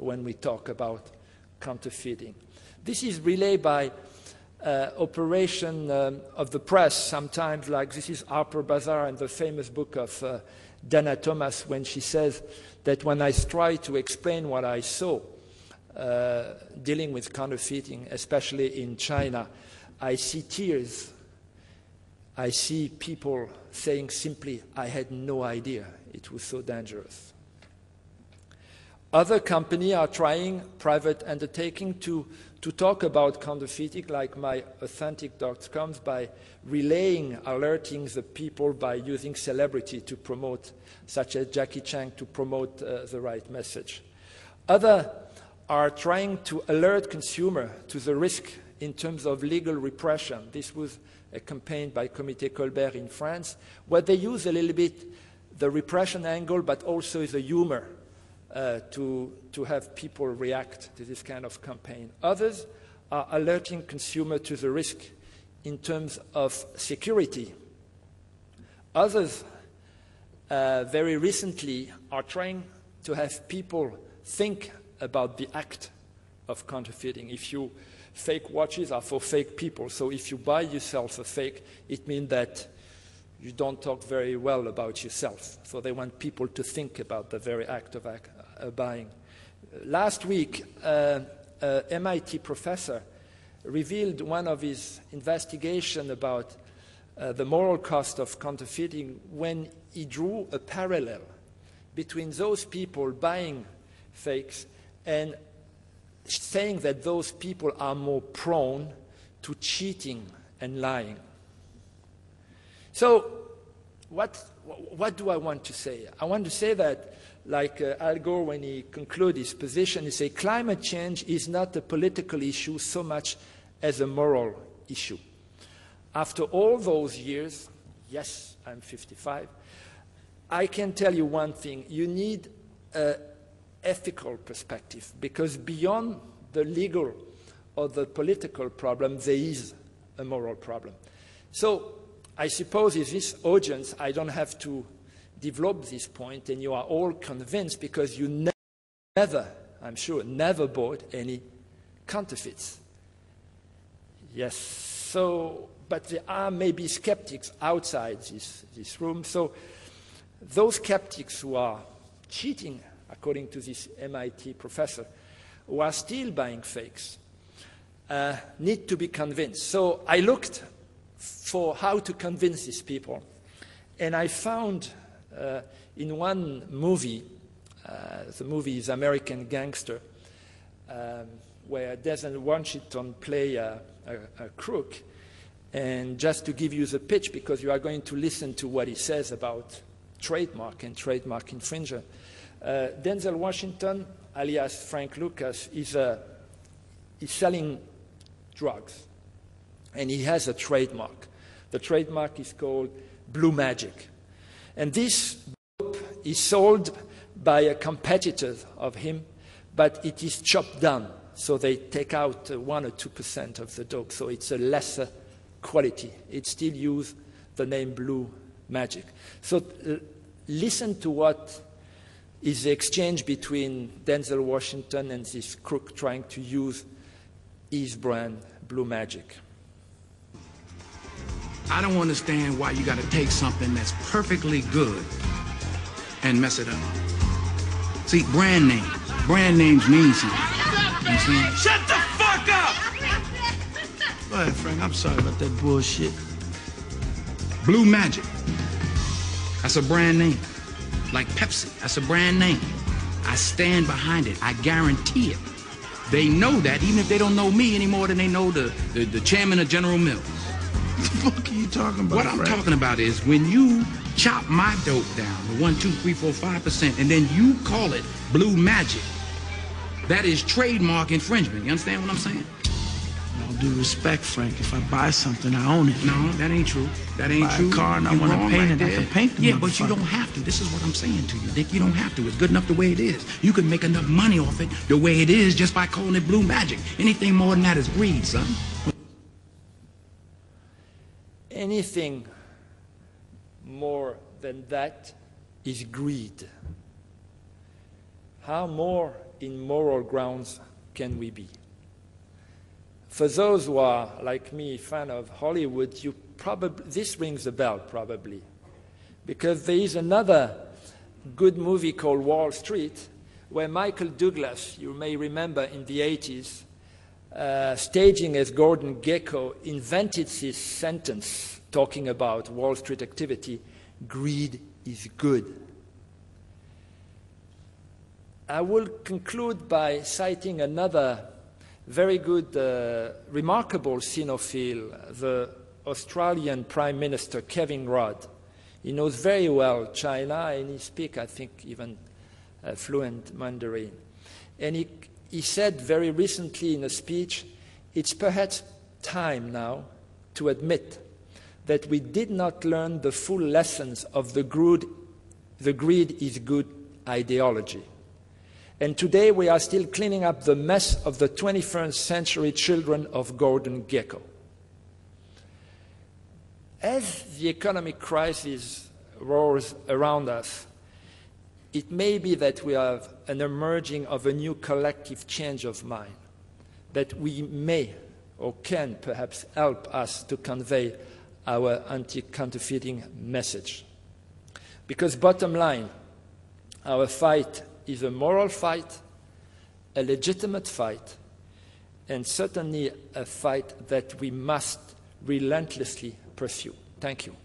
when we talk about counterfeiting. This is relayed by operation of the press sometimes, like this is Harper Bazaar and the famous book of Dana Thomas, when she says that when I try to explain what I saw dealing with counterfeiting, especially in China, I see tears. I see people saying simply, I had no idea it was so dangerous. Other companies are trying, private undertaking, to talk about counterfeiting, like myauthentic.com, by relaying, alerting the people by using celebrity to promote, such as Jackie Chan, to promote the right message. Others are trying to alert consumer to the risk in terms of legal repression. This was a campaign by Comité Colbert in France, where they use a little bit the repression angle, but also the humor to have people react to this kind of campaign. Others are alerting consumer to the risk in terms of security. Others, very recently, are trying to have people think about the act of counterfeiting. If you fake watches are for fake people, so if you buy yourself a fake, it means that you don't talk very well about yourself. So they want people to think about the very act of buying. Last week, an MIT professor revealed one of his investigations about the moral cost of counterfeiting when he drew a parallel between those people buying fakes and saying that those people are more prone to cheating and lying. So what do I want to say? I want to say that, like Al Gore, when he concluded his position, he said, climate change is not a political issue so much as a moral issue. After all those years, yes, I'm 55, I can tell you one thing. You need an ethical perspective, because beyond the legal or the political problem, there is a moral problem. So I suppose in this audience, I don't have to develop this point, and you are all convinced because you never, I'm sure, never bought any counterfeits. Yes, so, but there are maybe skeptics outside this room. So those skeptics who are cheating, according to this MIT professor, who are still buying fakes, need to be convinced. So I looked for how to convince these people, and I found in one movie, the movie is American Gangster, where Denzel Washington play a crook. And just to give you the pitch, because you are going to listen to what he says about trademark and trademark infringer. Denzel Washington, alias Frank Lucas, is selling drugs, and he has a trademark. The trademark is called Blue Magic. And this dope is sold by a competitor of him, but it is chopped down. So they take out 1 or 2% of the dope. So it's a lesser quality. It still uses the name Blue Magic. So listen to what is the exchange between Denzel Washington and this crook trying to use his brand, Blue Magic. I don't understand why you got to take something that's perfectly good and mess it up. See, brand names mean something. You know what I'm saying? Shut the fuck up! Go ahead, Frank. I'm sorry about that bullshit. Blue Magic. That's a brand name. Like Pepsi. That's a brand name. I stand behind it. I guarantee it. They know that, even if they don't know me any more than they know the chairman of General Mills. What the fuck are you talking about, What I'm Frank? talking about is when you chop my dope down to 1, 2, 3, 4, 5%, and then you call it Blue Magic, that is trademark infringement. You understand what I'm saying? All due respect, Frank, if I buy something, I own it. No, that ain't true. That ain't Buy true. a car and I You want to wrong paint right it, I there. can paint the Yeah, but you motherfucker. don't have to. This is what I'm saying to you, Dick. You don't have to. It's good enough the way it is. You can make enough money off it the way it is just by calling it Blue Magic. Anything more than that is greed, son. Anything more than that is greed. How more in moral grounds can we be? For those who are, like me, fan of Hollywood, this rings a bell probably, because there is another good movie called Wall Street, where Michael Douglas, you may remember in the 80s, staging as Gordon Gekko, invented this sentence talking about Wall Street activity: greed is good. I will conclude by citing another very good, remarkable sinophile, the Australian Prime Minister Kevin Rudd. He knows very well China, and he speaks, I think, even fluent Mandarin. And he said very recently in a speech, it's perhaps time now to admit that we did not learn the full lessons of the greed is good ideology. And today we are still cleaning up the mess of the 21st century children of Gordon Gekko. As the economic crisis roars around us, it may be that we have an emerging of a new collective change of mind, that we may or can perhaps help us to convey our anti-counterfeiting message. Because bottom line, our fight is a moral fight, a legitimate fight, and certainly a fight that we must relentlessly pursue. Thank you.